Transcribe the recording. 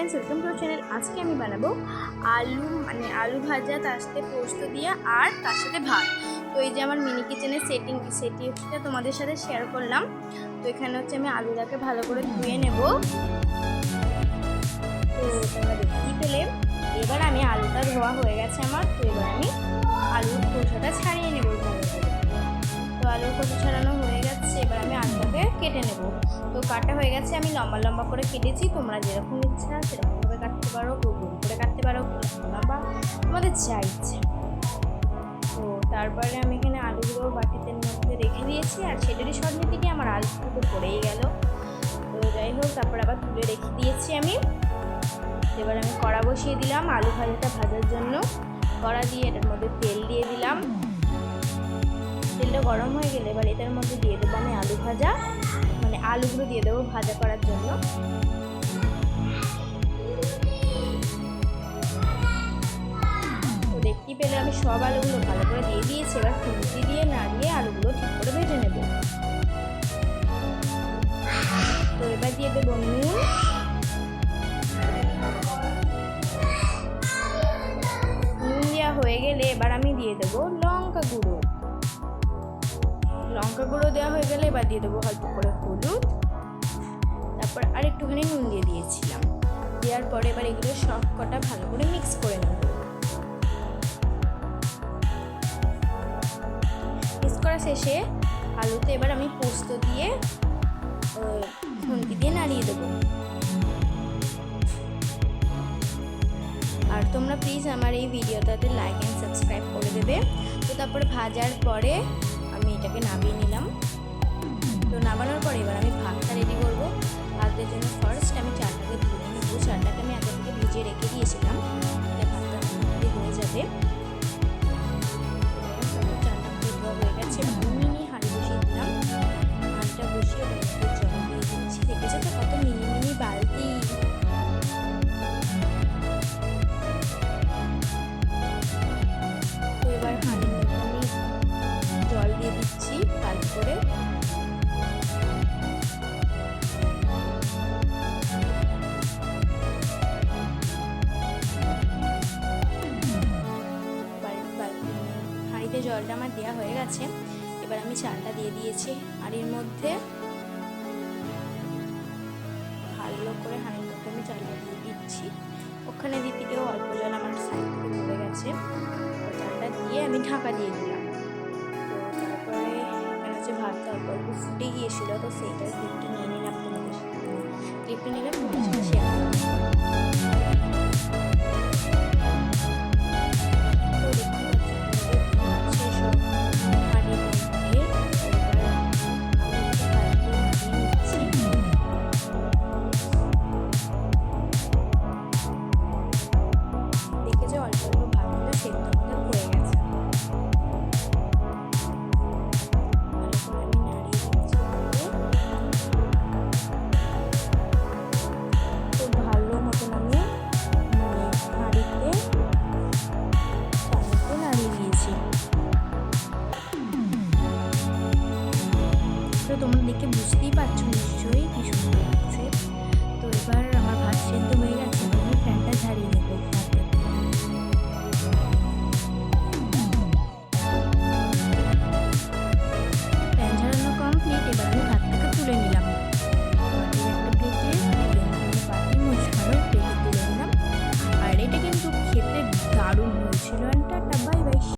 Friends welcome to channel. आज के আমি বানাবো আলু ভাজা তার সাথে পোস্ত দিয়ে আর তার সাথে ভাত। তো এই যে আমার মিনি কিচেনের সেটিংটা তোমাদের সাথে শেয়ার করলাম। তো এখানে হচ্ছে আমি আলুটাকে ভালো করে ধুয়ে নেব। তো তোমরা দেখতেই পেলে এবার আমি আলুটা ধোয়া হয়ে গেছে আমার। তো এবার আমি আলুর খোসাটা ছাড়িয়ে নেব। তো আলুর খোসা ছাড়ানো হয়ে গেছে, এবার আমি আলুটাকে কেটে নেব। তো কাটা হয়ে গেছে, আমি লম্বা লম্বা করে কেটেছি। তোমরা যেরকম ইচ্ছা সেরকমভাবে কাটতে পারো, গোল করে কাটতে পারো, লম্বা তোমাদের যা ইচ্ছে। তো তারপরে আমি এখানে আলুগুলো বাটিতে মধ্যে রেখে দিয়েছি, আর সেটারই সঙ্গে থেকে আমার আলুগুলো তো পড়েই গেল। তো যাই হোক, তারপর আবার তুলে রেখে দিয়েছি আমি। এবার আমি কড়া বসিয়ে দিলাম আলু ভাজাটা ভাজার জন্য। কড়া দিয়ে এটার মধ্যে তেল দিয়ে দিলাম। তেলটা গরম হয়ে গেলে এবার এটার মধ্যে দিয়ে দেবো আমি আলু ভাজা, আলুগুলো দিয়ে দেবো ভাজা করার জন্য। তো দেখতেই পেলে আমি সব আলুগুলো ভালো করে দিয়ে দিয়েছি। এবার খুন্তি দিয়ে নাড়িয়ে আলুগুলো ঠিক করে ভেজে নেব। তো এবার দিয়ে দেবো নুন, দেওয়া হয়ে গেলে এবার আমি দিয়ে দেবো লঙ্কা গুঁড়ো। লঙ্কা গুঁড়ো দেওয়া হয়ে গেলে এবার দিয়ে দেবো অল্প করে হলুদ, তারপর আর একটুখানি নুন দিয়ে দিয়েছিলাম। দেওয়ার পরে এবার এগুলো সব কটা ভালো করে মিক্স করে নেব। মিক্স করা শেষে আলুতে এবার আমি পোস্ত দিয়ে খুন্তি দিয়ে নাড়িয়ে দেবো। আর তোমরা প্লিজ আমার এই ভিডিওটাতে লাইক অ্যান্ড সাবস্ক্রাইব করে দেবে। তো তারপরে ভাজার পরে আমি এটাকে নামিয়ে নিলাম। তো নামানোর পরে এবার আমি ভাতটা রেডি করবো। ভাতের জন্য ফার্স্ট আমি চালটাকে ধুয়ে নেব। চালটাকে আমি আগে থেকে ভিজিয়ে রেখে দিয়েছিলাম, তাহলে ভাতটা হয়ে যাবে। চালটা ধোয়া হয়ে গেছে, মিনি হাঁড়ি বসিয়ে দিলাম। হাঁড়িটা বসিয়ে জল দিয়ে দিচ্ছি। দেখেছো তো কত মিনি মিনি বালতি। তো এবার হাঁড়ির মধ্যে আমি জল দিয়ে দিচ্ছি ভালো করে। হাঁড়িতে জলটা আমার দেওয়া হয়ে গেছে। এবার আমি চালটা দিয়ে দিয়েছি হাঁড়ির মধ্যে। ভালো করে হাঁড়ির মধ্যে আমি চালটা দিয়ে দিচ্ছি। ওখানে দিতে গিয়েও অল্প জল আমার সাইড থেকে পড়ে গেছে। চালটা দিয়ে আমি ঢাকা দিয়ে দিলাম। তো তারপরে এখানে হচ্ছে ভাতটা অল্প অল্প ফুটে গিয়েছিল, তো সেইটার ক্লিপটা নিয়ে নিলাম। তোমাদের ক্লিপটা নিলাম, তোমাদের সাথে শেয়ার করলাম।